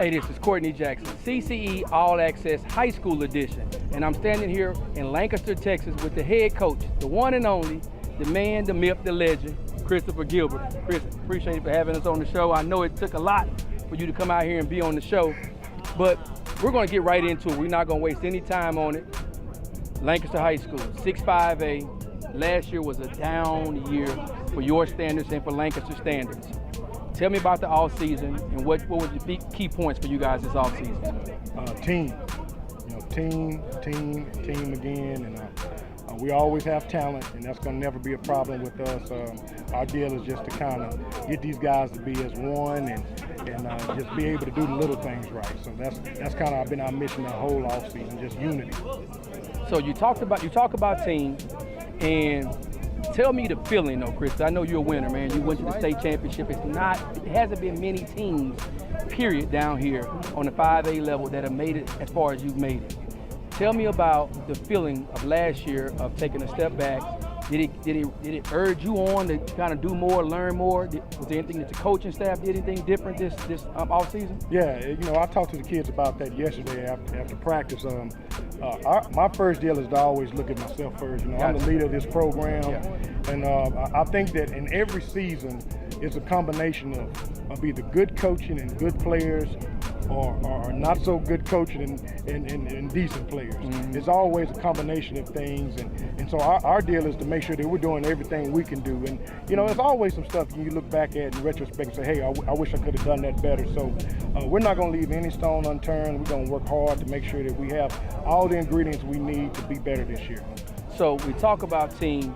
Hey, this is Quinton Jackson, CCE All Access High School Edition, and I'm standing here in Lancaster, Texas with the head coach, the one and only, the man, the myth, the legend, Chris Gilbert. Chris, appreciate you for having us on the show. I know it took a lot for you to come out here and be on the show, but we're going to get right into it. We're not going to waste any time on it. Lancaster High School, 6-5A. Last year was a down year for your standards and for Lancaster standards. Tell me about the off season and what was the big key points for you guys this off season? Team, team again, and we always have talent, and that's going to never be a problem with us. Our deal is just to kind of get these guys to be as one and just be able to do the little things right. So that's kind of been our mission the whole off season, just unity. So you talk about team, and tell me the feeling though, Chris. I know you're a winner, man. You went to the state championship. It hasn't been many teams, period, down here on the 5A level that have made it as far as you've made it. Tell me about the feeling of last year of taking a step back. Did it urge you on to kind of do more, learn more? Was there anything that the coaching staff did anything different this off season? Yeah, I talked to the kids about that yesterday after practice. My first deal is to always look at myself first. I'm the leader of this program, and I think that in every season it's a combination of either good coaching and good players, or not so good coaching and decent players. Mm-hmm. It's always a combination of things, and so our deal is to make sure that we're doing everything we can do. And there's always some stuff you look back at in retrospect and say, hey, I wish I could have done that better. So we're not going to leave any stone unturned. We're going to work hard to make sure that we have all the ingredients we need to be better this year. So we talk about team,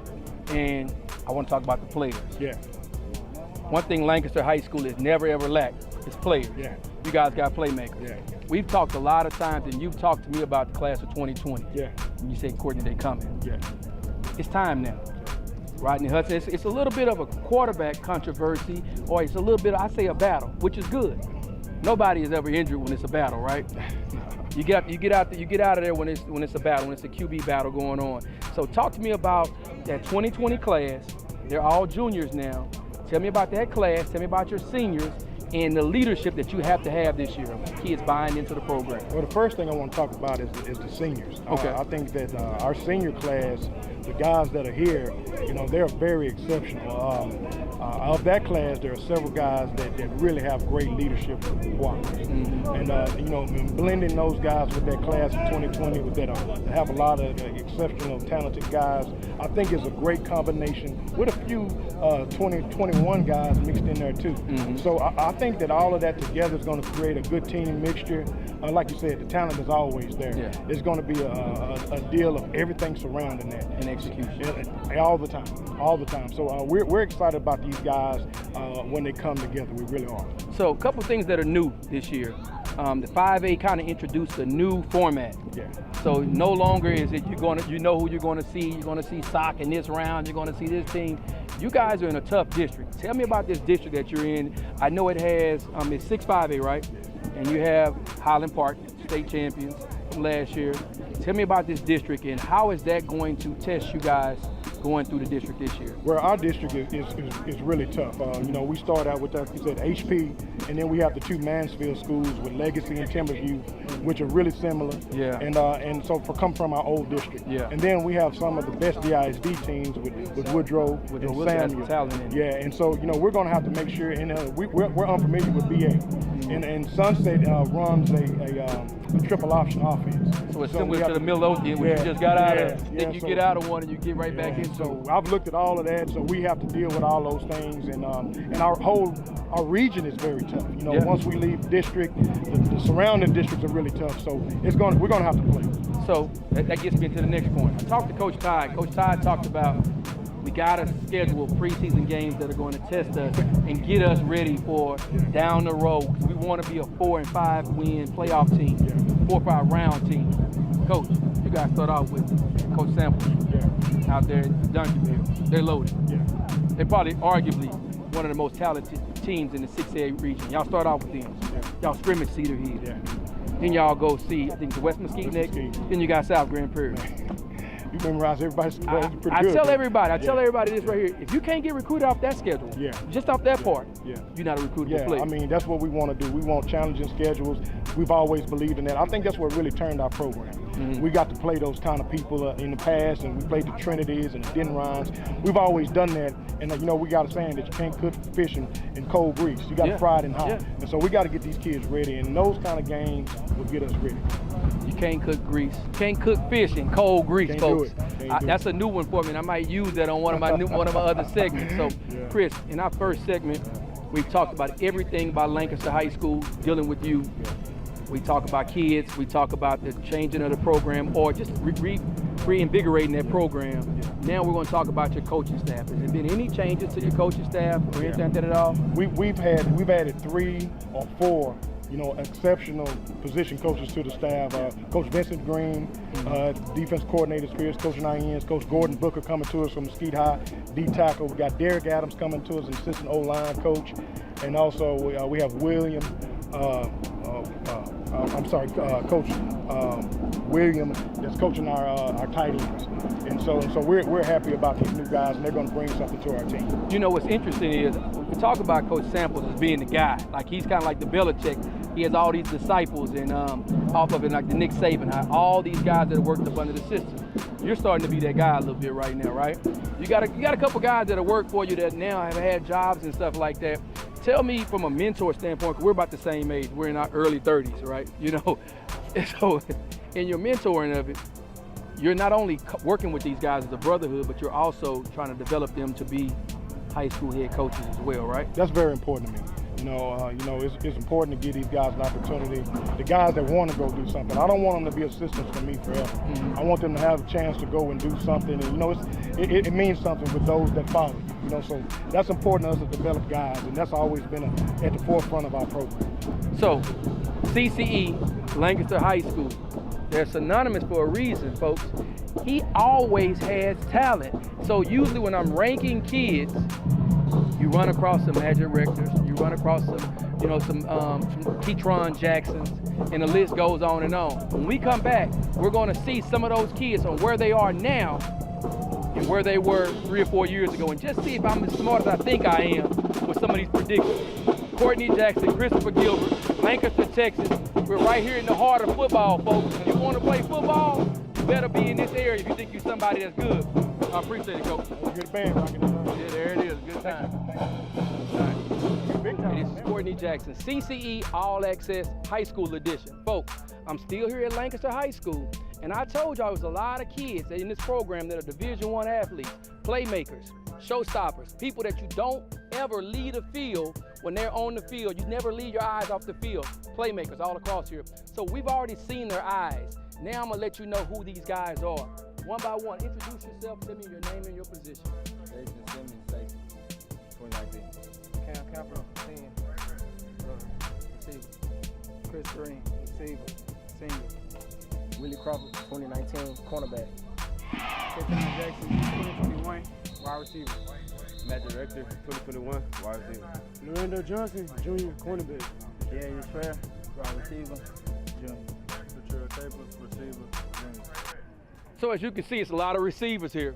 and I want to talk about the players. Yeah. One thing Lancaster High School has never ever lacked is players. Yeah. You guys got playmakers. Yeah. We've talked a lot of times, and you've talked to me about the class of 2020. Yeah. And you said, Courtney, they coming. Yeah. It's time now. Rodney Hudson, it's a little bit of a quarterback controversy, or it's a little bit, I say, a battle, which is good. Nobody is ever injured when it's a battle, right? You get out of there when it's a battle, when it's a QB battle going on. So talk to me about that 2020 class. They're all juniors now. Tell me about that class. Tell me about your seniors and the leadership that you have to have this year. Kids buying into the program. Well, the first thing I want to talk about is the seniors. Okay. I think that our senior class, the guys that are here, they're very exceptional. Of that class, there are several guys that really have great leadership qualities. Mm-hmm. And blending those guys with that class of 2020, that have a lot of exceptional, talented guys, I think is a great combination with a few 2021 guys mixed in there too. Mm-hmm. So I think that all of that together is going to create a good team mixture. Like you said, the talent is always there. Yeah. It's going to be a deal of everything surrounding that. And execution. All the time. So we're excited about these guys when they come together. We really are. So a couple things that are new this year. The 5A kind of introduced a new format. Yeah. So no longer is it you know who you're going to see. You're going to see Sock in this round. You're going to see this team. You guys are in a tough district. Tell me about this district that you're in. I know it has it's 6-5A, right? And you have Highland Park, state champions from last year. Tell me about this district and how is that going to test you guys going through the district this year? Well, our district is really tough. We start out with, like you said, HP, and then we have the two Mansfield schools with Legacy and Timberview, which are really similar. Yeah. And so come from our old district. Yeah. And then we have some of the best DISD teams with Woodrow and Samuel. Talent. Yeah. And so we're going to have to make sure. And we're unfamiliar with BA, and Sunset runs a triple option offense. So it's similar to the Midlothian, where you just got out of. Then you get out of one and you get right back into. So I've looked at all of that. So we have to deal with all those things, and our region is very tough. Once we leave district, the surrounding districts are really tough. So we're going to have to play. So that gets me into the next point. I talked to Coach Todd. Coach Todd talked about we got to schedule preseason games that are going to test us and get us ready for down the road. We want to be a 4 and 5 win playoff team, 4 or 5 round team. Coach, you guys start off with Coach Samples out there in Duncanville. They're loaded. Yeah. They're probably arguably one of the most talented teams in the 6A region. Y'all start off with them. Y'all scrimmage Cedar Hill. Then y'all go see, I think, the West Mesquite next. Then you got South Grand Prairie. You memorize everybody's pretty good. I tell everybody this right here. If you can't get recruited off that schedule, just off that part, you're not a recruitable player. I mean, that's what we want to do. We want challenging schedules. We've always believed in that. I think that's what really turned our program. We got to play those kind of people in the past, and we played the Trinities and the Denrons. We've always done that, and we got a saying that you can't cook fish in cold grease. You got to fry it in hot. And so we got to get these kids ready, and those kind of games will get us ready. You can't cook fish in cold grease, Can't folks. do it. That's a new one for me, and I might use that on one of my other segments. So, Chris, in our first segment, we've talked about everything about Lancaster High School, dealing with you. We talk about kids. We talk about the changing of the program, or just reinvigorating that program. Now we're going to talk about your coaching staff. Has there been any changes to your coaching staff or anything like that at all? We've added 3 or 4. Exceptional position coaches to the staff. Coach Vincent Green, defense coordinator, Spears, Coach Nyens, Coach Gordon Booker coming to us from Mesquite High, D tackle. We got Derek Adams coming to us, assistant O-line coach, and also we have William. Coach William that's coaching our tight ends, and so we're happy about these new guys, and they're going to bring something to our team. What's interesting is we talk about Coach Samples as being the guy, like he's kind of like the Belichick. He has all these disciples, and off of it, like the Nick Saban, all these guys that have worked up under the system. You're starting to be that guy a little bit right now, right? You got a couple guys that have worked for you that now have had jobs and stuff like that. Tell me from a mentor standpoint, 'cause we're about the same age. We're in our early 30s, right? So in your mentoring of it, you're not only working with these guys as a brotherhood, but you're also trying to develop them to be high school head coaches as well, right? That's very important to me. It's important to give these guys an opportunity. The guys that want to go do something, I don't want them to be assistants for me forever. I want them to have a chance to go and do something. And it means something with those that follow. So that's important to us to develop guys, and that's always been at the forefront of our program. So, CCE, Lancaster High School, they're synonymous for a reason, folks. He always has talent. So usually when I'm ranking kids, you run across some Magic Rectors, you run across some Quinton Jacksons, and the list goes on and on. When we come back, we're going to see some of those kids on where they are now and where they were 3 or 4 years ago, and just see if I'm as smart as I think I am with some of these predictions. Quinton Jackson, Christopher Gilbert, Lancaster, Texas. We're right here in the heart of football, folks. If you want to play football, you better be in this area if you think you're somebody that's good. I appreciate it, Coach. Good band rocking. Yeah, there it is. Good time. This is Quinton Jackson, CCE All Access High School Edition. Folks, I'm still here at Lancaster High School, and I told y'all there's a lot of kids in this program that are Division I athletes, playmakers, showstoppers, people that you don't ever leave the field when they're on the field. You never leave your eyes off the field. Playmakers all across here. So we've already seen their eyes. Now I'm going to let you know who these guys are. One by one, introduce yourself, tell me your name and your position. Jason Simmons, safety, 2019. Cam Capital, 10. Receiver. Chris Green, receiver, senior. Willie Crawford, 2019, cornerback. Quinton Jackson, 2021, wide receiver. Magic Rector, 2021, wide receiver. Lorenzo Johnson, junior cornerback. Darius Fair, wide receiver, junior. Latrell Taylor, receiver, junior. So as you can see, it's a lot of receivers here.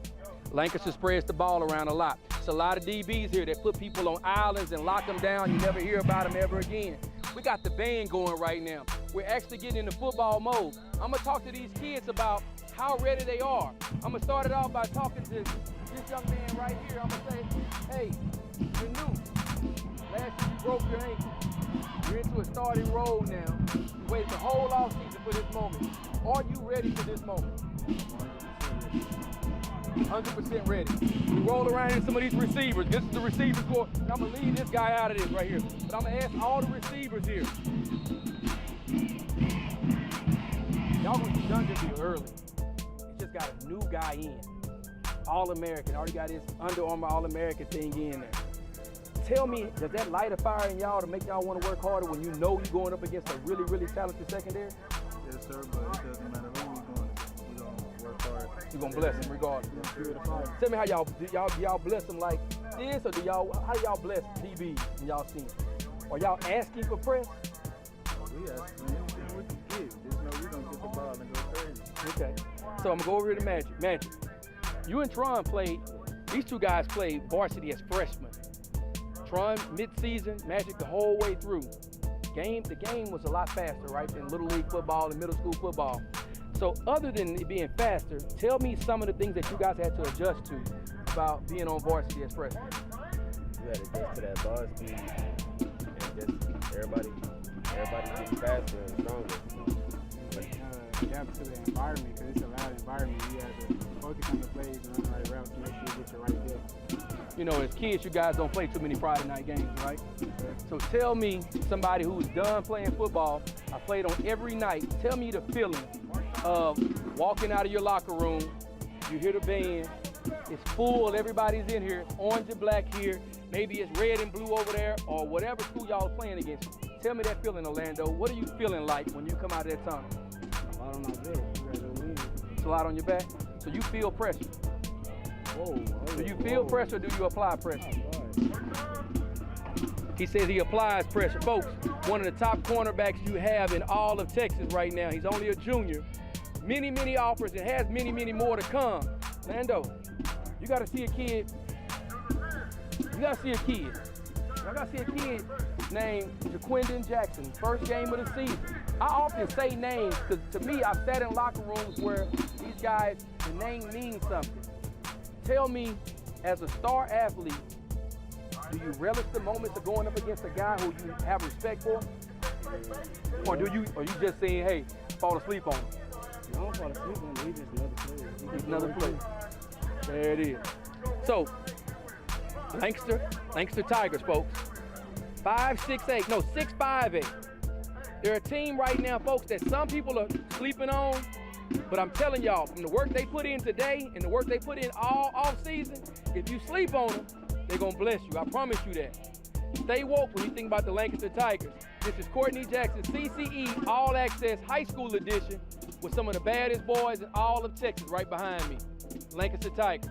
Lancaster spreads the ball around a lot. It's a lot of DBs here that put people on islands and lock them down. You never hear about them ever again. We got the band going right now. We're actually getting into football mode. I'm gonna talk to these kids about how ready they are. I'm gonna start it off by talking to this young man right here. I'm gonna say, hey, you're new. Last year you broke your ankle. You're into a starting role now. You waited the whole offseason for this moment. Are you ready for this moment? 100% ready. We roll around in some of these receivers. This is the receivers for, and I'm gonna leave this guy out of this right here. But I'm gonna ask all the receivers here. Y'all gonna be done this year early. It just got a new guy in. All-American, already got his Under Armour All-American thing in there. Tell me, does that light a fire in y'all to make y'all want to work harder when you know you're going up against a really, really talented secondary? Yes, sir, but it doesn't matter who we're going to. We're going to work hard. You're going to bless them regardless. Tell me how y'all bless them like this, or how do y'all bless DBs in y'all team? Are y'all asking for press? We ask for anything we can give. Just know we're going to get the ball and go crazy. Okay. So I'm gonna go over here to Magic. Magic, you and Tron played, these two guys played varsity as freshmen. Tron mid-season, Magic the whole way through. The game was a lot faster, right, than Little League football and middle school football. So other than it being faster, tell me some of the things that you guys had to adjust to about being on varsity as freshmen. You had to adjust to that ball speed and just everybody getting faster and stronger. Adapt to the environment because it's a loud environment. You have to focus on the plays and run the right routes to make sure you get your right hit. You know, as kids, you guys don't play too many Friday night games, right? So tell me, somebody who's done playing football, I played on every night, tell me the feeling of walking out of your locker room, you hear the band, it's full, everybody's in here, it's orange and black here, maybe it's red and blue over there, or whatever school y'all are playing against. Tell me that feeling, Orlando. What are you feeling like when you come out of that tunnel? A lot on my back. It's a lot on your back? So you feel pressure? Do you feel pressure or do you apply pressure? He says he applies pressure. Folks, one of the top cornerbacks you have in all of Texas right now. He's only a junior. Many, many offers and has many, many more to come. Lando, you got to see a kid. You got to see a kid. I got to see a kid named Quinton Jackson, first game of the season. I often say names because to me, I've sat in locker rooms where these guys, the name means something. Tell me, as a star athlete, do you relish the moments of going up against a guy who you have respect for? Or are you just saying, hey, fall asleep on him? I don't fall asleep on him, he's just another player. He's another player. There it is. So, Lancaster Tigers, folks. 5'6'8", no, 6'5'8". They're a team right now, folks, that some people are sleeping on. But I'm telling y'all, from the work they put in today and the work they put in all off season, if you sleep on them, they're gonna bless you. I promise you that. Stay woke when you think about the Lancaster Tigers. This is Quinton Jackson, CCE All Access High School Edition with some of the baddest boys in all of Texas right behind me. Lancaster Tigers.